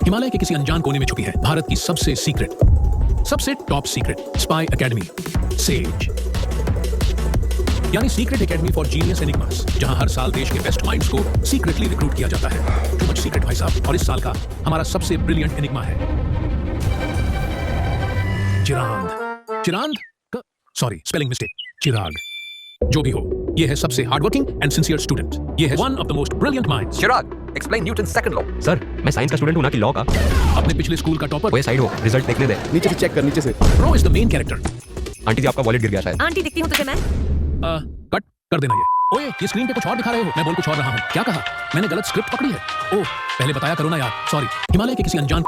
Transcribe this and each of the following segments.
हिमालय के किसी अनजान कोने में छुपी है भारत की सबसे सीक्रेट, सबसे top secret spy academy, SAGE, यानी secret academy for genius enigmas, जहां हर साल देश के बेस्ट माइंड्स को सीक्रेटली रिक्रूट किया जाता है। टू मच सीक्रेट भाई साहब। और इस साल का हमारा सबसे ब्रिलियंट एनिग्मा है Chirand. Chirand, sorry spelling mistake, चिराग। जो भी हो, ये है सबसे हार्डवर्किंग एंड सिंसियर स्टूडेंट। ये है one of the most brilliant minds. Chirag, explain Newton's second law. Sir, मैं साइंस का स्टूडेंट हूं ना कि लॉ का। अपने पिछले स्कूल का टॉपर। वो साइड हो, रिजल्ट देखने दे। नीचे से चेक कर, नीचे से। Pro is the main character. Aunty ji, आपका वॉलेट गिर गया शायद। आंटी दिखती हूँ तुझे मैं? कट कर देना ये। ओए, ये स्क्रीन पे कुछ और दिखा रहे हो, मैं बोल कुछ और रहा हूँ। क्या कहा? मैंने गलत स्क्रिप्ट पकड़ी है। ओह, पहले बताया करो ना यार। सॉरी। हिमालय के किसी अनजान,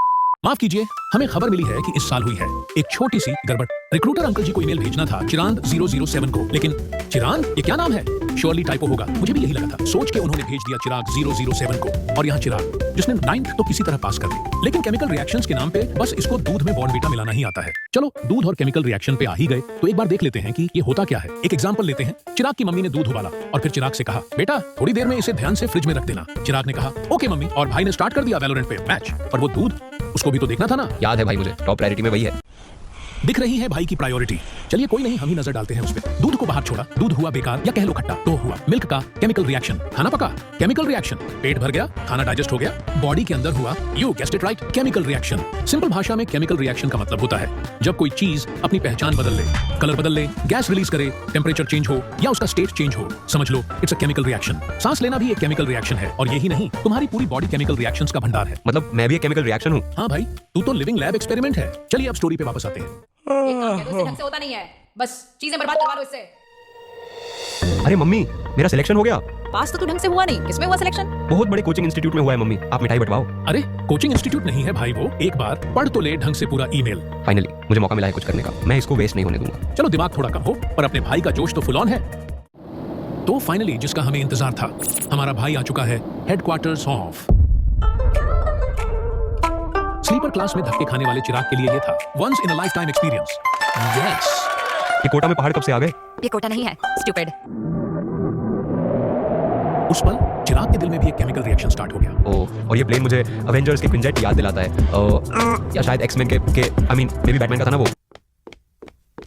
माफ कीजिए, हमें खबर मिली है कि इस साल हुई है एक छोटी सी गड़बड़। रिक्रूटर अंकल जी को ईमेल भेजना था चिरांद 007 को, लेकिन चिरांद ये क्या नाम है? श्योरली टाइपो होगा, मुझे भी यही लगा था। सोच के उन्होंने भेज दिया चिराग 007 को, और यहाँ चिराग, जिसने 9th तो किसी तरह पास कर ली, लेकिन केमिकल रिएक्शंस के नाम पे बस इसको दूध में बॉर्नवीटा मिलाना ही आता है। चलो, दूध और केमिकल रिएक्शन पे आ ही गए तो एक बार देख लेते हैं कि ये होता क्या है। एक एग्जांपल लेते हैं। चिराग की मम्मी ने दूध उबाला और फिर चिराग से कहा, बेटा थोड़ी देर में इसे ध्यान से फ्रिज में रख देना। चिराग ने कहा, ओके मम्मी, और भाई ने स्टार्ट कर दिया वैलोरेंट पे मैच। और वो दूध, उसको भी तो देखना था ना। याद है भाई मुझे, टॉप प्रायोरिटी में वही है। दिख रही है भाई की प्रायोरिटी। चलिए कोई नहीं, हम ही नजर डालते हैं उस पे। दूध को बाहर छोड़ा, दूध हुआ बेकार या कह लो खट्टा, तो हुआ मिल्क का केमिकल रिएक्शन। खाना पका, केमिकल रिएक्शन। पेट भर गया, खाना डाइजेस्ट हो गया, बॉडी के अंदर हुआ, you guessed it right, chemical reaction. Simple भाषा में केमिकल रिएक्शन का मतलब होता है जब कोई चीज अपनी पहचान बदल ले, कलर बदल ले, गैस रिलीज करे, टेम्परेचर चेंज हो या उसका स्टेट चेंज हो, समझ लो इट्स अ केमिकल रिएक्शन। सांस लेना भी एक केमिकल रिएक्शन है, और यही नहीं, तुम्हारी पूरी बॉडी केमिकल रिएक्शंस का भंडार है। मतलब मैं भी एक केमिकल रिएक्शन हूँ? हाँ भाई, तू तो लिविंग लैब एक्सपेरिमेंट है। चलिए अब स्टोरी पे वापस आते हैं। ढंग से होता नहीं है, बस चीजें बर्बाद करवा लो इससे। अरे मम्मी, मेरा सिलेक्शन हो गया। पास तो तू ढंग से हुआ नहीं, किसमें हुआ सिलेक्शन? बहुत बड़े कोचिंग इंस्टीट्यूट में हुआ है मम्मी, आप मिठाई बंटवाओ। अरे कोचिंग इंस्टीट्यूट नहीं है भाई वो, एक बार पढ़ तो ले ढंग से पूरा ईमेल। फाइनली मुझे मौका मिला है कुछ करने का, मैं इसको वेस्ट नहीं होने दूंगा। चलो दिमाग थोड़ा कम हो, पर अपने भाई का जोश तो फुल ऑन है। तो फाइनली जिसका हमें इंतजार था, हमारा भाई आ चुका है हेडक्वार्टर्स ऑफ। स्लीपर क्लास में धक्के खाने वाले चिराग के लिए ये था once in a lifetime experience. Yes. ये कोटा में पहाड़ कब से आ गए? ये कोटा नहीं है, स्टूपिड। उस पल चिराग के दिल में भी एक केमिकल रिएक्शन स्टार्ट हो गया। और ये प्लेन मुझे अवेंजर्स के क्विंजेट याद दिलाता है, या शायद एक्समैन के I mean maybe Batman का था ना वो।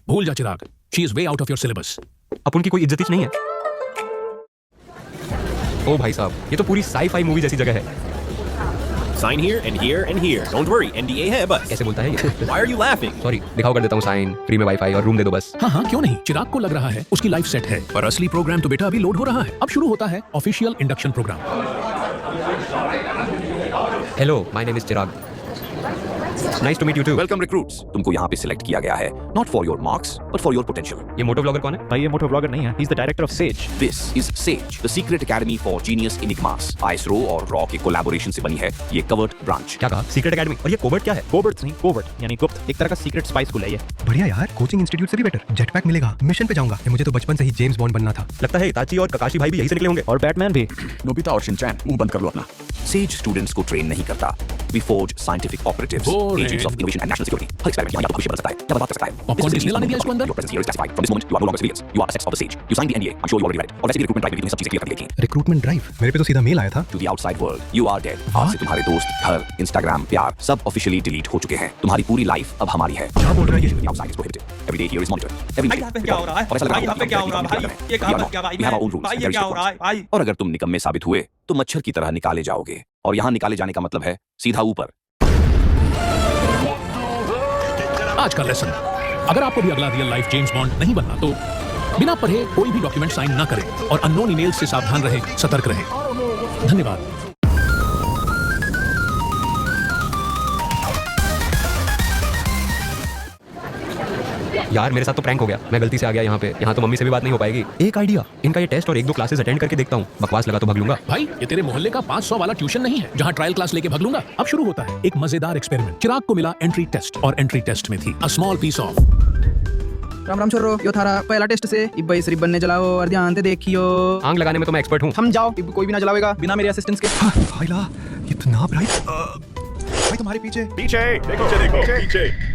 भूल जा Chirag, she is way out of your syllabus. अब उनकी कोई इज्जत ही नहीं है। ओ भाई साहब, ये तो पूरी साई-फाई मूवी जैसी जगह है। Sign here and here and here. Don't worry, NDA है बस। कैसे बोलता है ये? Why are you laughing? Sorry, दिखाओ कर देता हूँ साइन, फ्री में वाईफाई और रूम दे दो बस। हाँ हाँ, क्यों नहीं। चिराग को लग रहा है उसकी लाइफ सेट है, पर असली प्रोग्राम तो बेटा अभी लोड हो रहा है। अब शुरू होता है official induction programme. Hello, my name is Chirag. Nice to meet you too. Welcome recruits. तुमको यहाँ पे सिलेक्ट किया गया है, not for your marks, but for your potential. ये मोटो व्लॉगर कौन है? भाई ये मोटो व्लॉगर नहीं है, he's the director of Sage. This is Sage, the secret academy for genius enigmas. ISRO और RAW के कोलैबोरेशन से बनी है ये कवर्ट ब्रांच। क्या कहा? Secret academy. और ये कोवर्ट क्या है? कोवर्ट नहीं, कोवर्ट यानी गुप्त, एक तरह का सीक्रेट स्पाई स्कूल है ये। बढ़िया यार, कोचिंग इंस्टीट्यूट से भी बेटर। जेट पैक मिलेगा, मिशन पे जाऊंगा। मुझे तो बचपन से ही जेम्स बॉन्ड बनना था। लगता है इताची और ककाशी भाई भी यहीं से निकले होंगे। और बैटमैन भी। नोबिता और शिनचैन, मुंह बंद कर लो अपना। Sage स्टूडेंट्स को ट्रेन नहीं करता। We forge scientific operatives, Boring. agents of innovation and national security. Her experiment यहाँ खुशी बदल सकता है, क्या बर्बाद कर सकता है। Popcorn किसने लाने दिया इसको अंदर? Your presence here is classified. From this moment, you are no longer civilians. You are assets of the Sage. You signed the NDA. I'm sure you already read it. और वैसे भी रिक्रूटमेंट ड्राइव में भी सब चीजें clear कर दी गई थी। Recruitment drive? मेरे पे तो सीधा मेल आया था। To the outside world, you are dead. आज से तुम्हारे दोस्त, घर, Instagram, प्यार सब ऑफिशियली डिलीट हो चुके हैं। तुम्हारी पूरी लाइफ अब हमारी है। क्या बोल रहा है ये? The outside is prohibited. Every day here is monitored. Every भाई यहाँ पे क्या हो रहा है? और ऐसा लग भाई यहाँ पे क्या हो रहा है? भाई ये कहाँ फंस गया भाई? We have our own rules. भाई ये Very क्या हो strict रहा है? ones. भाई और अगर तुम निकम्मे साबित हुए तो मच्छर की तरह निकाले जाओगे, और यहाँ निकाले जाने का मतलब है सीधा ऊपर। आज का लेसन, अगर आपको भी अगला रियल लाइफ जेम्स बॉन्ड नहीं बनना तो बिना पढ़े कोई भी डॉक्यूमेंट साइन ना करें, और अननोन ईमेल से सावधान रहें, सतर्क रहें। धन्यवाद। यार मेरे साथ तो प्रैंक हो गया, मैं गलती से आ गया यहाँ पे। यहाँ तो मम्मी से भी बात नहीं हो पाएगी। एक आइडिया, इनका ये टेस्ट और 1-2 क्लासेस अटेंड करके देखता हूँ, बकवास लगा तो भाग लूंगा। भाई ये तेरे मोहल्ले का 500 वाला ट्यूशन नहीं है जहाँ ट्रायल क्लास लेके भाग लूंगा। अब शुरू होता है एक मजेदार एक्सपेरिमेंट। चिराग को मिला एंट्री टेस्ट, और एंट्री टेस्ट में थी a small piece of. Ram Ram छोरो, यो थारा पहला टेस्ट से इब्बा इस रिबन ने जलाओ और ध्यान से देखियो। आंख लगाने में तो मैं एक्सपर्ट हूँ। हम जाओ, इब कोई भी ना जलावेगा बिना मेरे असिस्टेंस के। हाइला, इतना ब्राइट। भाई तुम्हारे पीछे। पीछे देखो, पीछे देखो, पीछे।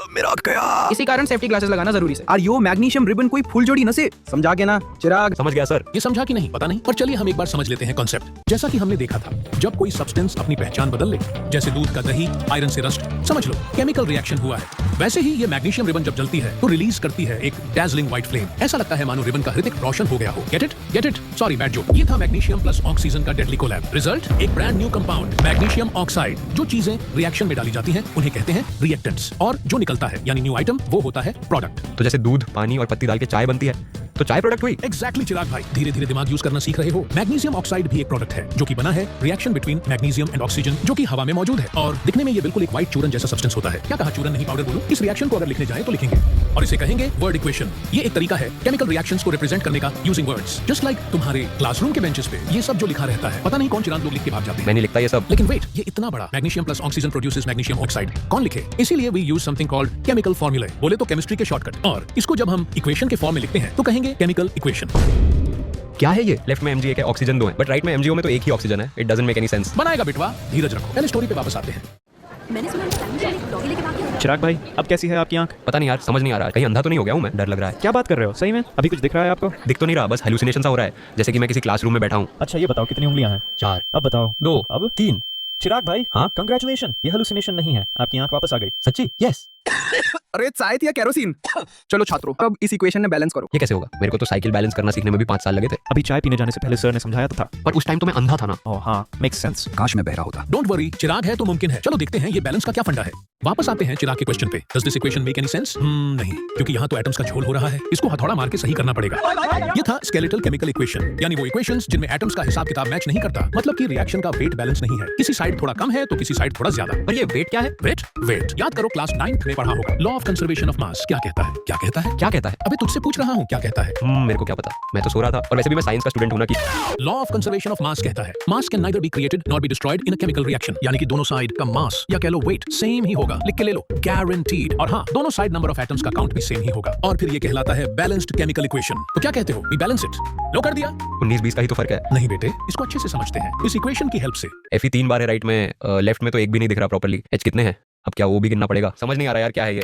मेरा गया। इसी कारण सेफ्टी ग्लासेस लगाना जरूरी है। और यो मैग्नीशियम रिबन कोई फूल जोड़ी न से समझा के ना चिराग। समझ गया सर। ये समझा कि नहीं पता नहीं, पर चलिए हम एक बार समझ लेते हैं कॉन्सेप्ट। जैसा कि हमने देखा था, जब कोई सब्सटेंस अपनी पहचान बदल ले, जैसे दूध का दही आयरन से रस्ट, समझ लो केमिकल रिएक्शन हुआ है। वैसे ही ये मैग्नीशियम रिबन जब जलती है तो रिलीज करती है एक डैजलिंग व्हाइट फ्लेम। ऐसा लगता है मानो रिबन का हृदय रोशन हो गया हो। Get it? Sorry bad joke. ये था मैग्नीशियम प्लस ऑक्सीजन का डेडली कोलैब। रिजल्ट एक brand new compound magnesium oxide. जो चीजें रिएक्शन में डाली जाती हैं उन्हें कहते हैं रिएक्टेंट्स, और जो निकलता है यानी न्यू आइटम वो होता है प्रोडक्ट। तो जैसे दूध, पानी और पत्ती डाल के चाय बनती है, तो चाय प्रोडक्ट हुई। एग्जैक्टली चिराग भाई, धीरे धीरे दिमाग यूज करना सीख रहे हो। मैग्नीशियम ऑक्साइड भी एक प्रोडक्ट है जो कि बना है reaction between magnesium and oxygen, जो कि हवा में मौजूद है, और दिखने में ये बिल्कुल एक व्हाइट चूरन जैसा सब्सटेंस होता है। क्या कहा, चूरन नहीं पाउडर बोलो। इस रिएक्शन को अगर लिखने जाए तो लिखेंगे और इसे कहेंगे वर्ड इक्वेशन। ये एक तरीका है केमिकल रिएक्शंस को रिप्रेजेंट करने का यूजिंग वर्ड्स। जस्ट लाइक तुम्हारे क्लासरूम के बेंचेस पे ये सब जो लिखा रहता है, पता नहीं कौन चिराग लोग लिख के भाग जाते हैं। मैं नहीं लिखता ये सब। लेकिन वेट, ये इतना बड़ा magnesium plus oxygen produces magnesium oxide, कौन लिखे? इसीलिए we use something called chemical formulae, बोले तो केमिस्ट्री के शॉर्टकट। और इसको जब हम इक्वेशन के फॉर्म में लिखते हैं तो कहेंगे केमिकल इक्वेशन। क्या है ये? लेफ्ट में MgA है, ऑक्सीजन 2 है, बट राइट में MgO में तो एक ही ऑक्सीजन है। It doesn't make any sense. बनाएगा बिटवा, धीरज रखो। पहले स्टोरी पे वापस आते हैं। मैंने सुना डॉगी लेके भाग गया। चिराग भाई, अब कैसी है आपकी आंख? पता नहीं यार, समझ नहीं आ रहा, कहीं अंधा तो नहीं हो गया हूँ मैं? डर लग रहा है। क्या बात कर रहे हो? सही में अभी कुछ दिख रहा है आपको? दिख तो नहीं रहा, बस हेलुसिनेशन सा हो रहा है, जैसे कि मैं किसी क्लासरूम में बैठा हूँ। अच्छा ये बताओ कितनी उंगलियां हैं? 4, अब बताओ। 2, अब 3। चिराग भाई, हाँ? कंग्रेचुलेशन, ये हेलुसिनेशन नहीं है, आपकी आंख वापस आ गई। सच्ची? यस। अरे चाय थी या केरोसिन? चलो छात्रों, अब इस इक्वेशन में बैलेंस करो। ये कैसे होगा? मेरे को तो साइकिल बैलेंस करना सीखने में भी 5 साल लगे थे। अभी चाय पीने जाने से पहले सर ने समझाया तो था। पर उस टाइम तो मैं अंधा था ना। ओह हाँ, मेक्स सेंस। काश मैं बहरा होता। डोंट वरी, चिराग है तो मुमकिन है। चलो देखते हैं ये बैलेंस का क्या फंडा है। वापस आते हैं चिराग के क्वेश्चन पे। Does this equation make any sense? नहीं, क्योंकि यहाँ तो एटम्स का झोल हो रहा है। इसको हथौड़ा मार के सही करना पड़ेगा। ये था स्केलेटल केमिकल इक्वेशन, यानी वो इक्वेशंस जिनमें एटम्स का हिसाब किताब मैच नहीं करता, मतलब कि रिएक्शन का वेट बैलेंस नहीं है। किसी साइड थोड़ा कम है तो किसी साइड थोड़ा ज्यादा। पर ये वेट क्या है? वेट याद करो, क्लास 9 में पढ़ा होगा। Law of conservation of mass क्या कहता है? क्या कहता है? क्या कहता है? अबे तुझसे पूछ रहा हूँ, क्या कहता है? मेरे को क्या पता, मैं तो सो रहा था, और वैसे भी मैं साइंस का स्टूडेंट हूं ना। कि law of conservation of mass कहता है मास can neither be created nor be destroyed in a chemical reaction, यानी कि दोनों साइड का मास या कह लो वेट सेम ही होगा। लिख के ले लो, गारंटीड। और हाँ, दोनों साइड नंबर ऑफ एटम्स का काउंट भी सेम ही होगा, और फिर ये कहलाता है बैलेंस्ड केमिकल इक्वेशन। तो क्या कहते हो? We balance it. लो कर दिया? 19-20 का ही तो फर्क है। नहीं बेटे, इसको अच्छे से समझते हैं इस इक्वेशन की हेल्प से। Fe 3 बार है राइट में, लेफ्ट में तो एक भी नहीं दिख रहा प्रॉपर्ली। H कितने हैं? अब क्या वो भी गिनना पड़ेगा? समझ नहीं आ रहा यार, क्या है ये?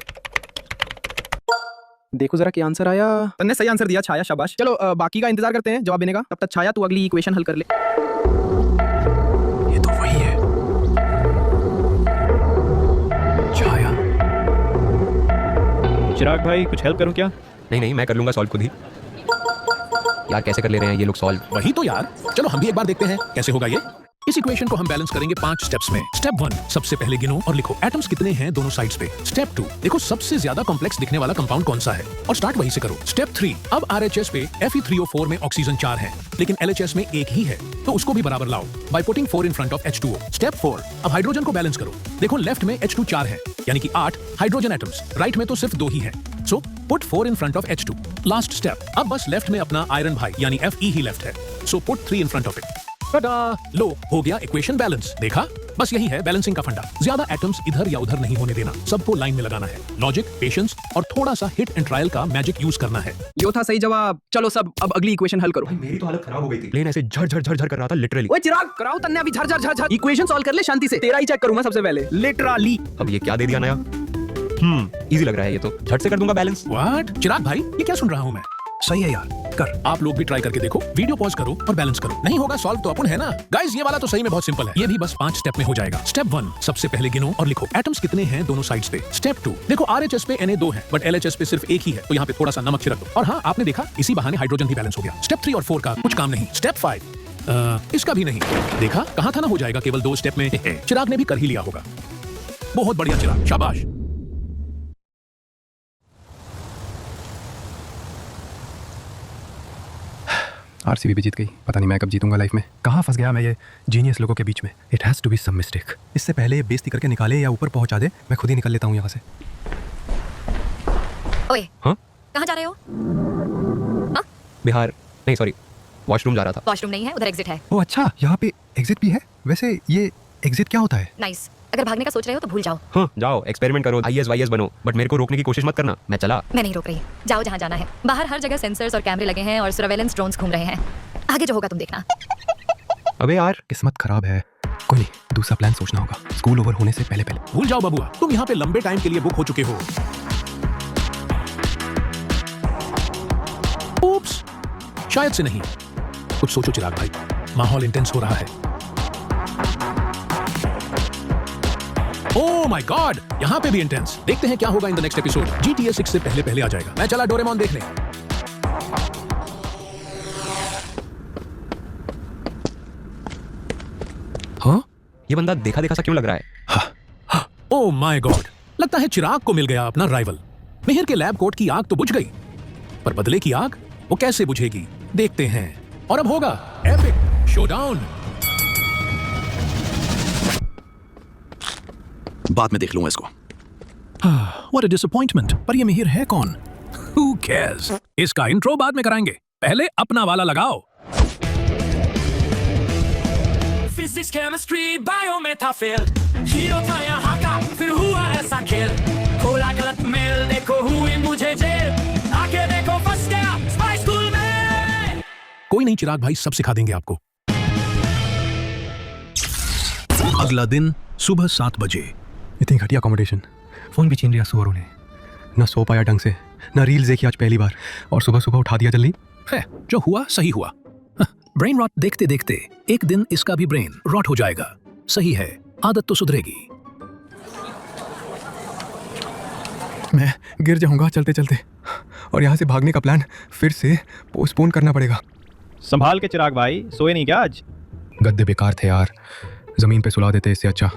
देखो जरा क्या आंसर आया। तुमने सही आंसर दिया छाया, शाबाश। चलो बाकी का इंतजार करते हैं जवाब देने का। तब तक छाया तू अगली इक्वेशन हल कर ले। ये तो वही है, छाया। चिराग भाई, कुछ हेल्प करूं क्या? नहीं, मैं कर लूंगा सॉल्व खुद ही। यार कैसे कर ले रहे हैं ये लोग सॉल्व? वही तो यार, चलो हम भी एक बार देखते हैं कैसे होगा ये। इस इक्वेशन को हम बैलेंस करेंगे 5 स्टेप्स में। स्टेप 1, सबसे पहले गिनो और लिखो एटम्स कितने हैं दोनों साइड्स पे। स्टेप 2, देखो सबसे ज्यादा कॉम्प्लेक्स दिखने वाला कंपाउंड कौन सा है, और स्टार्ट वहीं से करो। स्टेप 3, अब RHS पे Fe3O4 में ऑक्सीजन 4 है, लेकिन LHS में 1 ही है, तो उसको भी बराबर लाओ by putting 4 in front of H2O। Step 4, अब हाइड्रोजन को बैलेंस करो। देखो लेफ्ट में H2 4 है, यानी कि 8 हाइड्रोजन एटम्स, राइट में तो सिर्फ 2 ही है, so put 4 in front of H2। Last step, अब बस लेफ्ट में अपना आयरन भाई यानी Fe ही लेफ्ट है, so put 3 in front of it. लो हो गया इक्वेशन बैलेंस। देखा, बस यही है बैलेंसिंग का फंडा। ज्यादा एटम्स इधर या उधर नहीं होने देना, सबको लाइन में लगाना है। लॉजिक, पेशेंस और थोड़ा सा हिट एंड ट्रायल का मैजिक यूज करना है। यो था सही जवाब। चलो सब अब अगली इक्वेशन हल करो। मेरी तो हालत खराब हो गई थी। प्लेन ऐसे झर कर रहा था लिटरली। ओए चिराग, कराओ तन्ने अभी झर झर। इक्वेशन सॉल्व कर ले शांति से। तेरा ही चेक करूंगा सबसे पहले, लिटरली। अब ये क्या दे दिया नया? इजी लग रहा है ये तो, झट से कर दूंगा बैलेंस। व्हाट? चिराग भाई, ये क्या सुन रहा हूँ मैं? सही है यार, कर। आप लोग भी ट्राई करके देखो, वीडियो पॉज करो और बैलेंस करो। नहीं होगा सॉल्व तो अपन है ना गाइस। ये वाला तो सही में बहुत सिंपल है, ये भी बस 5 स्टेप में हो जाएगा। स्टेप 1, सबसे पहले गिनो और लिखो एटम्स कितने हैं दोनों साइड्स पे। स्टेप 2, देखो RHS पे Na2 है, बट LHS पे सिर्फ 1 ही है, तो यहाँ पे थोड़ा सा नमक छिड़क दो। और हाँ, आपने देखा इसी बहाने हाइड्रोजन भी बैलेंस हो गया। स्टेप 3 और 4 का कुछ काम नहीं। स्टेप 5, इसका भी नहीं। देखा, कहा था ना हो जाएगा केवल 2 स्टेप में। चिराग ने भी कर ही लिया होगा। बहुत बढ़िया चिराग, शाबाश। RCB भी जीत गई। पता नहीं मैं कब जीतूंगा लाइफ में। कहाँ फंस गया मैं ये जीनियस लोगों के बीच में। It has to be some mistake. इससे पहले ये बेइज्जती करके निकाले या ऊपर पहुंचा दे, मैं खुद ही निकल लेता हूँ यहाँ से। ओए, हाँ? कहाँ जा रहे हो? बिहार नहीं, सॉरी, वॉशरूम जा रहा था। वॉशरूम नहीं है, उधर एग्जिट है। ओ अच्छा, यहाँ पे एग्जिट भी है। वैसे ये एग्जिट क्या होता है? नाइस। अगर भागने का सोच रहे हो तो भूल जाओ। हाँ, जाओ एक्सपेरिमेंट करो, IAS YAS बनो, बट मेरे को रोकने की कोशिश मत करना। मैं चला। मैं नहीं रोक रही, जाओ जहाँ जाना है। बाहर हर जगह सेंसर्स और कैमरे लगे हैं और सर्वेलेंस ड्रोन्स घूम रहे हैं। आगे जो होगा तुम देखना। अबे यार, किस्मत खराब है। कोई नहीं, दूसरा प्लान सोचना होगा। स्कूल ओवर होने से पहले। भूल जाओ बबुआ, तुम यहाँ पे लंबे टाइम के लिए बुक हो चुके हो। शायद से नहीं। कुछ सोचो चिराग भाई, माहौल इंटेंस हो रहा है। ओह माय गॉड, यहां पे भी इंटेंस। देखते हैं क्या होगा in the next episode. GTA 6 से पहले आ जाएगा। मैं चला डोरेमोन देखने। हाँ, ये बंदा देखा देखा सा क्यों लग रहा है? ओह माय गॉड, लगता है चिराग को मिल गया अपना राइवल। मिहिर के लैब कोट की आग तो बुझ गई, पर बदले की आग वो कैसे बुझेगी, देखते हैं। और अब होगा एपिक शोडाउन। बाद में देख लूंगा इसको। What a disappointment। पर ये मिहिर है कौन? Who cares? इसका इंट्रो बाद में कराएंगे, पहले अपना वाला लगाओ। फिजिक्स केमिस्ट्री बायो में था फेल, हीरो था यहाँ का फिर हुआ ऐसा खेल, खोला गलत मेल देखो हुई मुझे जेल, आके देखो फंस गया स्पाई स्कूल में। कोई नहीं चिराग भाई, सब सिखा देंगे आपको। अगला दिन सुबह 7 बजे। इतनी घटिया अकोमोडेशन, फ़ोन भी छीन लिया सुअरों ने। ना सो पाया ढंग से, ना रील्स देखी आज पहली बार, और सुबह सुबह उठा दिया जल्दी। है, जो हुआ सही हुआ। ब्रेन रॉट देखते देखते एक दिन इसका भी ब्रेन रॉट हो जाएगा। सही है, आदत तो सुधरेगी। मैं गिर जाऊंगा चलते चलते, और यहाँ से भागने का प्लान फिर से पोस्टपोन करना पड़ेगा। संभाल के चिराग भाई, सोए नहीं क्या आज? गद्दे बेकार थे यार, जमीन पे सुला देते इससे अच्छा।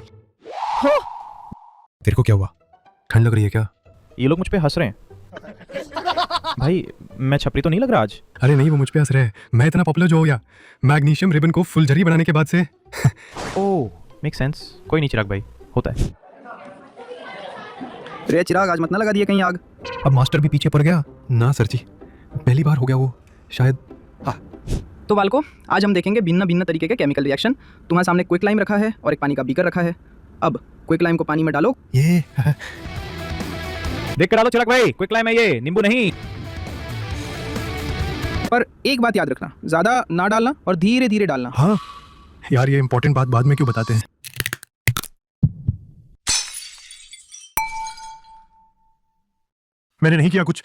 तेरे को क्या हुआ? ठंड लग रही है क्या? ये लोग मुझ पे हंस रहे हैं। भाई मैं छपरी तो नहीं लग रहा आज? अरे नहीं, वो मुझ पे हंस रहे हैं। मैं इतना पॉपुलर जो हो गया मैग्नीशियम रिबन को फुलझड़ी बनाने के बाद से। Oh make sense. कोई नहीं चिराग भाई, होता है। रे चिराग, आज मत ना लगा दिए कहीं आग। अब मास्टर भी पीछे पड़ गया ना सर जी, पहली बार हो गया वो शायद। तो बालको, आज हम देखेंगे भिन्न भिन्न तरीके के केमिकल रिएक्शन। तुम्हारे सामने क्विक लाइम रखा है और एक पानी का बीकर रखा है। अब क्विक लाइम को पानी में डालो। ये देख कर डालो चिराग भाई, क्विक लाइम है ये, नींबू नहीं। पर एक बात याद रखना, ज्यादा ना डालना और धीरे धीरे डालना। हाँ यार, ये इंपॉर्टेंट बात बाद में क्यों बताते हैं? मैंने नहीं किया कुछ।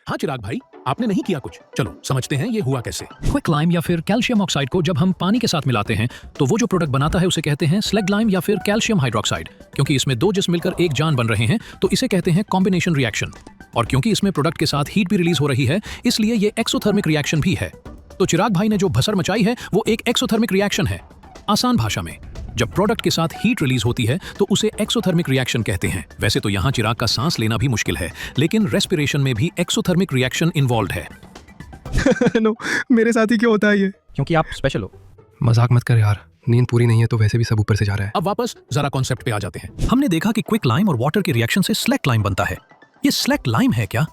हाँ चिराग भाई, आपने नहीं किया कुछ। चलो समझते हैं ये हुआ कैसे। क्विक लाइम या फिर कैल्शियम ऑक्साइड को जब हम पानी के साथ मिलाते हैं तो वो जो प्रोडक्ट बनाता है उसे कहते हैं स्लग लाइम या फिर कैल्शियम हाइड्रोक्साइड। क्योंकि इसमें दो जिस्म मिलकर एक जान बन रहे हैं तो इसे कहते हैं कॉम्बिनेशन रिएक्शन। और क्योंकि इसमें प्रोडक्ट के साथ हीट भी रिलीज हो रही है, इसलिए ये एक्सोथर्मिक रिएक्शन भी है। तो चिराग भाई ने जो भसर मचाई है वो एक एक्सोथर्मिक रिएक्शन है। आसान भाषा में, जब प्रोडक्ट के साथ हीट रिलीज होती है तो उसे एक्सोथर्मिक रिएक्शन कहते हैं। वैसे तो यहाँ चिराग का सांस लेना भी मुश्किल है, लेकिन रेस्पिरेशन में भी एक्सोथर्मिक रिएक्शन इन्वॉल्व है। नो, मेरे साथ ही क्यों होता है ये? क्योंकि आप स्पेशल हो। मजाक मत कर यार, नींद पूरी नहीं है तो वैसे भी सब ऊपर से जा रहा है। अब वापस जरा कॉन्सेप्ट पे आ जाते हैं। हमने देखा कि क्विक लाइम और वाटर के रिएक्शन से स्लैक लाइम बनता है। ये स्लैक लाइम है क्या?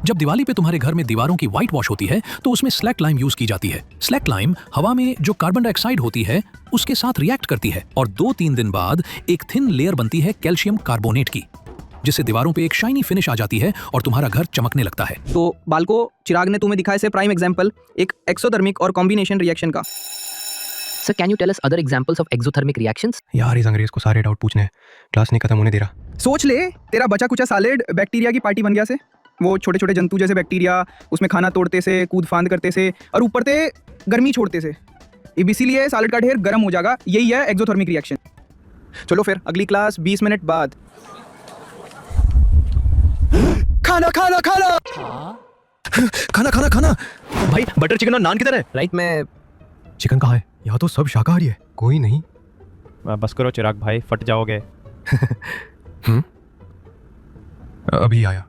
जब दिवाली पे तुम्हारे घर में दीवारों की व्हाइट वॉश होती है तो उसमें स्लैक लाइम यूज की जाती है। स्लैक लाइम हवा में जो कार्बन डाइऑक्साइड होती है उसके साथ रिएक्ट करती है और 2-3 दिन बाद एक थिन लेयर बनती है कैल्शियम कार्बोनेट की, जिससे दीवारों पे एक शाइनी फिनिश आ जाती है और तुम्हारा घर चमकने लगता है। तो बालको, चिराग ने तुम्हें दिखाया से प्राइम एग्जांपल एक एक्सोथर्मिक और कॉम्बिनेशन रिएक्शन का। Sir, can you tell us other examples of exothermic reactions? यार इस अंग्रेज को सारे डाउट पूछने हैं, क्लास नहीं खत्म होने दे रहा। सोच ले, तेरा बचा कुचा सैलेड बैक्टीरिया की पार्टी बन गया से। वो छोटे छोटे जंतु जैसे बैक्टीरिया उसमें खाना तोड़ते से, कूद फांद करते से और ऊपर से गर्मी छोड़ते से। इसीलिए सैलेड का ढेर गर्म हो जाएगा। यही है एक्सोथर्मिक रिएक्शन। चलो फिर अगली क्लास 20 मिनट बाद। खाना खाना खाना खाना खाना खाना। भाई बटर चिकन और नान किधर है? Right, मैं चिकन कहाँ है? यहाँ तो सब शाकाहारी है। कोई नहीं। बस करो चिराग भाई, फट जाओगे। अभी आया।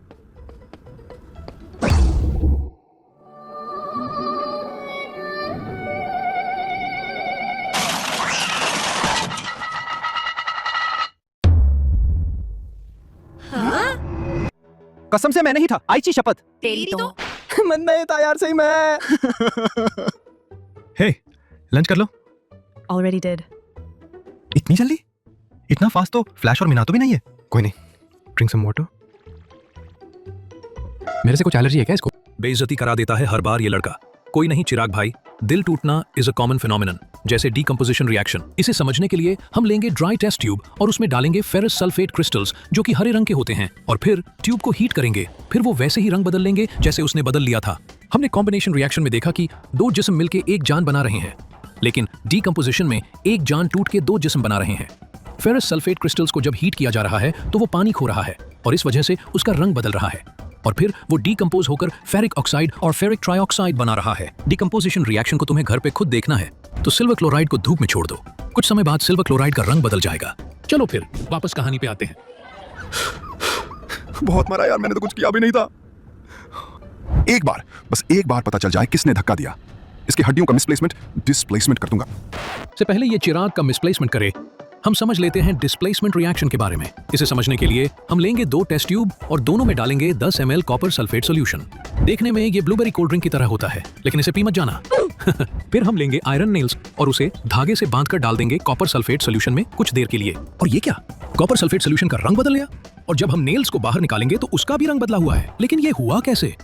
कसम से मैं नहीं था, आईची शपथ। तेरी तो मन नहीं था यार, सही में। हे, लंच कर लो। already did। इतनी जल्दी? इतना फास्ट तो फ्लैश और मिनातो भी नहीं है। कोई नहीं, ड्रिंक सम वाटर। मेरे से कुछ एलर्जी है क्या इसको? बेइज्जती करा देता है हर बार ये लड़का। कोई नहीं चिराग भाई, दिल टूटना इज अ कॉमन फिनोमिनन, जैसे डीकंपोजिशन रिएक्शन। इसे समझने के लिए हम लेंगे ड्राई टेस्ट ट्यूब और उसमें डालेंगे फेरस सल्फेट क्रिस्टल्स जो कि हरे रंग के होते हैं, और फिर ट्यूब को हीट करेंगे। फिर वो वैसे ही रंग बदल लेंगे जैसे उसने बदल लिया था। हमने कॉम्बिनेशन रिएक्शन में देखा कि दो जिस्म मिलकर एक जान बना रहे हैं, लेकिन डीकंपोजिशन में एक जान टूट के दो जिस्म बना रहे हैं। फेरस सल्फेट क्रिस्टल्स को जब हीट किया जा रहा है तो वो पानी खो रहा है और इस वजह से उसका रंग बदल रहा है और फिर वो डीकंपोज होकर फेरिक ऑक्साइड और फेरिक ट्राइऑक्साइड बना रहा है। डीकंपोजिशन रिएक्शन को तुम्हें घर पे खुद देखना है तो सिल्वर क्लोराइड को धूप में छोड़ दो, कुछ समय बाद सिल्वर क्लोराइड का रंग बदल जाएगा। चलो फिर वापस कहानी पे आते हैं। बहुत मरा यार, मैंने तो कुछ किया भी नहीं था। एक बार, बस एक बार पता चल जाए किसने धक्का दिया, इसकी हड्डियों का डिस्प्लेसमेंट कर दूंगा। से पहले ये चिराग का मिसप्लेसमेंट करे, हम समझ लेते हैं डिस्प्लेसमेंट रिएक्शन के बारे में। इसे समझने के लिए हम लेंगे 2 टेस्ट ट्यूब और दोनों में डालेंगे 10 ml कॉपर सल्फेट सॉल्यूशन। देखने में ये ब्लूबेरी कोल्ड ड्रिंक की तरह होता है, लेकिन इसे पी मत जाना। फिर हम लेंगे आयरन नेल्स और उसे धागे से बांधकर डाल देंगे कॉपर सल्फेट सॉल्यूशन में कुछ देर के लिए। और ये क्या, कॉपर सल्फेट सॉल्यूशन का रंग बदल गया और जब हम नेल्स को बाहर निकालेंगे तो उसका भी रंग बदला हुआ है। लेकिन ये हुआ कैसे?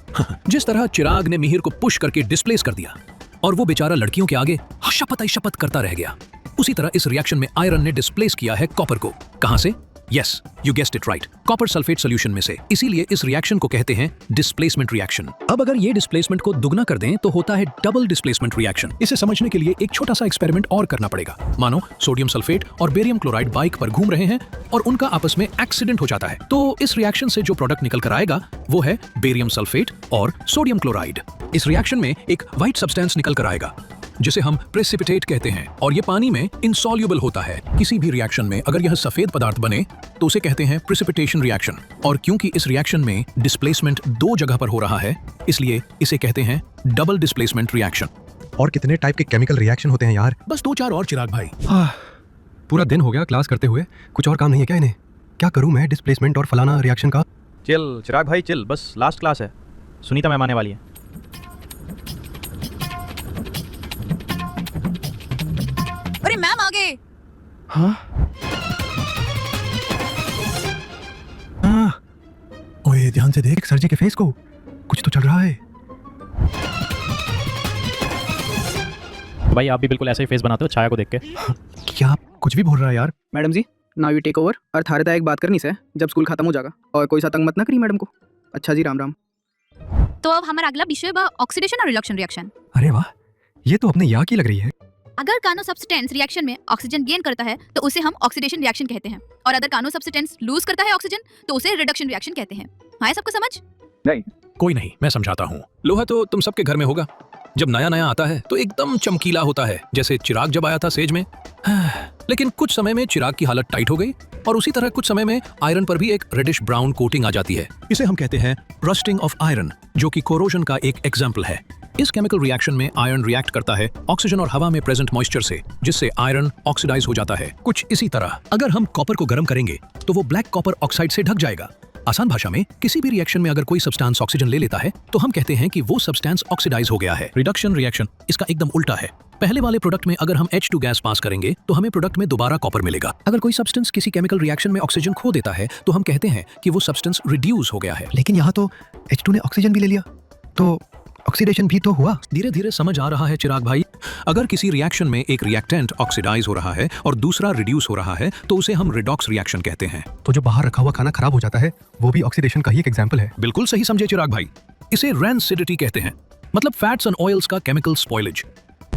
जिस तरह चिराग ने मिहिर को पुश करके डिस्प्लेस कर दिया और वो बेचारा लड़कियों के आगे शपथ करता रह गया, उसी तरह इस रिएक्शन में आयरन ने डिस्प्लेस किया है कॉपर को। कहां से? Yes, you guessed it right, copper sulphate solution में से। इसीलिए इस रिएक्शन को कहते हैं डिस्प्लेसमेंट रिएक्शन। अब अगर ये डिस्प्लेसमेंट को दुगना कर दें तो होता है डबल डिस्प्लेसमेंट रिएक्शन। इसे समझने के लिए एक छोटा सा एक्सपेरिमेंट और करना पड़ेगा। मानो सोडियम सल्फेट और बेरियम क्लोराइड बाइक पर घूम रहे हैं और उनका आपस में एक्सीडेंट हो जाता है, तो इस रिएक्शन से जो प्रोडक्ट निकल कर आएगा वो है बेरियम सल्फेट और सोडियम क्लोराइड। इस रिएक्शन में एक व्हाइट सब्सटेंस निकल कर आएगा जिसे हम प्रेसिपिटेट कहते हैं और ये पानी में इंसॉल्युबल होता है। किसी भी रिएक्शन में अगर यह सफेद पदार्थ बने तो उसे कहते हैं प्रेसिपिटेशन रिएक्शन। और क्योंकि इस रिएक्शन में डिस्प्लेसमेंट 2 जगह पर हो रहा है, इसलिए इसे कहते हैं डबल डिस्प्लेसमेंट रिएक्शन। और कितने टाइप के केमिकल रिएक्शन होते हैं यार? बस 2-4 और चिराग भाई। पूरा दिन हो गया क्लास करते हुए, कुछ और काम नहीं है क्या इन्हें? क्या करूं मैं डिस्प्लेसमेंट और फलाना रिएक्शन का? चिल चिराग भाई चिल, बस लास्ट क्लास है, सुनीता मैम आने वाली है। अरे मैम आ गए। ओए ध्यान से देख सर जी के फेस को, कुछ तो चल रहा है। भाई आप भी बिल्कुल ऐसा ही फेस बनाते हो छाया को देख के। क्या कुछ भी बोल रहा है यार? Madam ji, now you take over. और थारे एक बात करनी से जब स्कूल खत्म हो जाएगा और कोई सा तंग मत ना करी मैडम को। अच्छा जी, राम राम। तो अब हमारा अगला विषय है ऑक्सीडेशन और रिडक्शन रिएक्शन। अरे वाह, ये तो अपने यहाँ की लग रही है। अगर कानो सब्सटेंस रिएक्शन में ऑक्सीजन गेन करता है तो उसे हम ऑक्सीडेशन रिएक्शन कहते हैं, और अगर कानो सब्सटेंस लूज करता है ऑक्सीजन तो उसे रिडक्शन रिएक्शन कहते हैं। हाँ, सबको समझ? नहीं, कोई नहीं, मैं समझाता हूँ। लोहा तो तुम सबके घर में होगा, जब नया नया आता है तो एकदम चमकीला होता है, जैसे चिराग जब आया था सेज में। लेकिन कुछ समय में चिराग की हालत टाइट हो गई और उसी तरह कुछ समय में आयरन पर भी एक रेडिश ब्राउन कोटिंग आ जाती है। इसे हम कहते हैं रस्टिंग ऑफ आयरन, जो कि कोरोजन का एक एग्जाम्पल है। इस केमिकल रिएक्शन में आयरन रिएक्ट करता है ऑक्सीजन और हवा में प्रेजेंट मॉइस्चर से, जिससे आयरन ऑक्सीडाइज हो जाता है। कुछ इसी तरह अगर हम कॉपर को गर्म करेंगे तो वो ब्लैक कॉपर ऑक्साइड से ढक जाएगा। आसान भाषा में किसी भी रिएक्शन में अगर कोई सब्सटेंस ऑक्सीजन ले लेता है तो हम कहते हैं कि वो सब्सटेंस ऑक्सीडाइज हो गया है। रिडक्शन रिएक्शन इसका एकदम उल्टा है। पहले वाले प्रोडक्ट में अगर हम H2 गैस पास करेंगे तो हमें प्रोडक्ट में दोबारा कॉपर मिलेगा। अगर कोई सब्सटेंस किसी केमिकल रिएक्शन में ऑक्सीजन खो देता है तो हम कहते हैं कि वो सब्सटेंस रिड्यूस हो गया है। लेकिन यहाँ तो H2 ने ऑक्सीजन भी ले लिया, तो ऑक्सीडेशन भी तो हुआ। धीरे धीरे समझ आ रहा है चिराग भाई। अगर किसी रिएक्शन में एक रिएक्टेंट ऑक्सीडाइज हो रहा है और दूसरा रिड्यूस हो रहा है तो उसे हम रिडॉक्स रिएक्शन कहते हैं। तो जो बाहर रखा हुआ खाना खराब हो जाता है वो भी ऑक्सीडेशन का ही एक एग्जाम्पल है। बिल्कुल सही समझे चिराग भाई। इसे रैंसिडिटी कहते हैं, मतलब फैट्स एंड ऑयल्स का केमिकल स्पॉइलेज।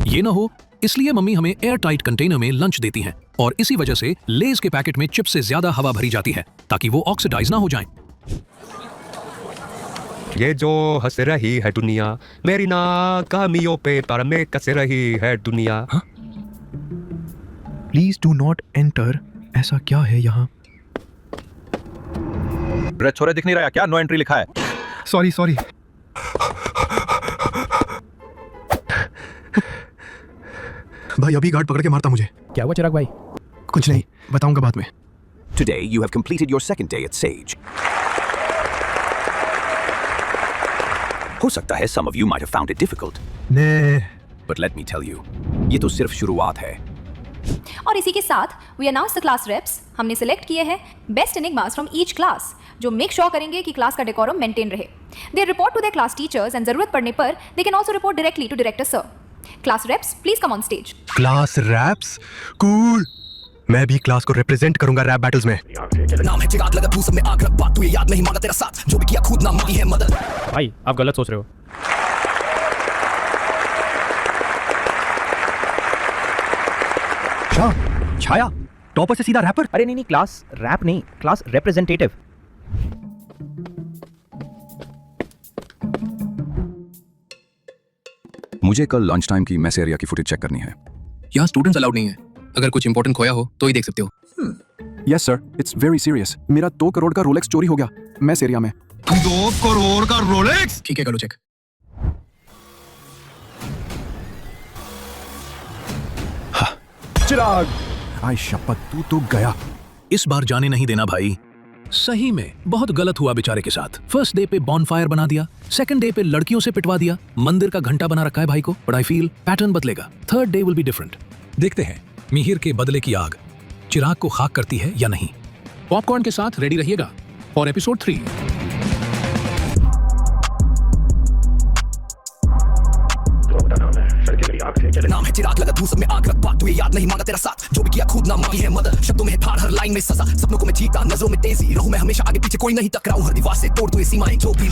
ये ना हो इसलिए मम्मी हमें एयर टाइट कंटेनर में लंच देती हैं और इसी वजह से लेज के पैकेट में चिप्स से ज्यादा हवा भरी जाती है ताकि वो ऑक्सीडाइज ना हो जाएं। ये जो हंस रही है दुनिया मेरी नाकामियों पे पर में कस रही है दुनिया। Please do not enter. ऐसा क्या है यहाँ? छोरे दिख नहीं रहा क्या? नो एंट्री लिखा है। सॉरी। भाई अभी गार्ड पकड़ के मारता मुझे। क्या हुआ चिराग भाई? कुछ नहीं, बताऊंगा बाद में। Today you have completed your second day at Sage. हो सकता है some of you might have found it difficult. But let me tell you, ये तो सिर्फ शुरुआत है। और इसी के साथ we announce the class reps. हमने सिलेक्ट किए हैं best enigmas from each class, जो मेक श्योर करेंगे कि क्लास का डेकोरम मेंटेन रहे। They report to their class teachers and जरूरत पड़ने पर they can also report directly to director sir. Class reps please come on stage. Class reps? Cool. मैं भी क्लास को रिप्रेजेंट करूंगा रैप बैटल्स में। नाम है चिराग, लगा तू सब में आग रख बात, तू ये याद नहीं मांगा तेरा साथ, जो भी किया खुद ना मांगी है मदद। भाई आप गलत सोच रहे हो। अच्छा छाया टॉपर से सीधा रैपर। अरे नहीं क्लास रैप नहीं, क्लास रिप्रेजेंटेटिव। मुझे कल लंच टाइम की मैस एरिया की फुटेज चेक करनी है। यहाँ स्टूडेंट्स अलाउड नहीं है, अगर कुछ इंपॉर्टेंट खोया हो तो ही देख सकते हो। Yes sir, it's very serious. मेरा 2 करोड़ का रोलेक्स चोरी हो गया मैस एरिया में। 2 करोड़ का रोलेक्स? ठीक है करो चेक। चिराग, आई शपथ तू तो गया। इस बार जाने नहीं देना भाई। सही में बहुत गलत हुआ बेचारे के साथ। फर्स्ट डे पे बॉनफायर बना दिया, सेकंड डे पे लड़कियों से पिटवा दिया, मंदिर का घंटा बना रखा है भाई को। बट आई फील पैटर्न बदलेगा, third day will be different. देखते हैं मिहिर के बदले की आग चिराग को खाक करती है या नहीं। पॉपकॉर्न के साथ रेडी रहिएगा फॉर एपिसोड 3। नाम है चिराग, लगा धूसर में आग रख बात तुझे याद नहीं, मांगा तेरा साथ जो भी किया खुद ना मांगी है मदद। शब्दों में ठाड़, हर लाइन में सजा, सपनों को मैं जीता, नजरों में तेजी, रहूं मैं हमेशा आगे पीछे, कोई नहीं टकराऊं हर दीवार से, तोड़ तू ये सीमाएं जो भी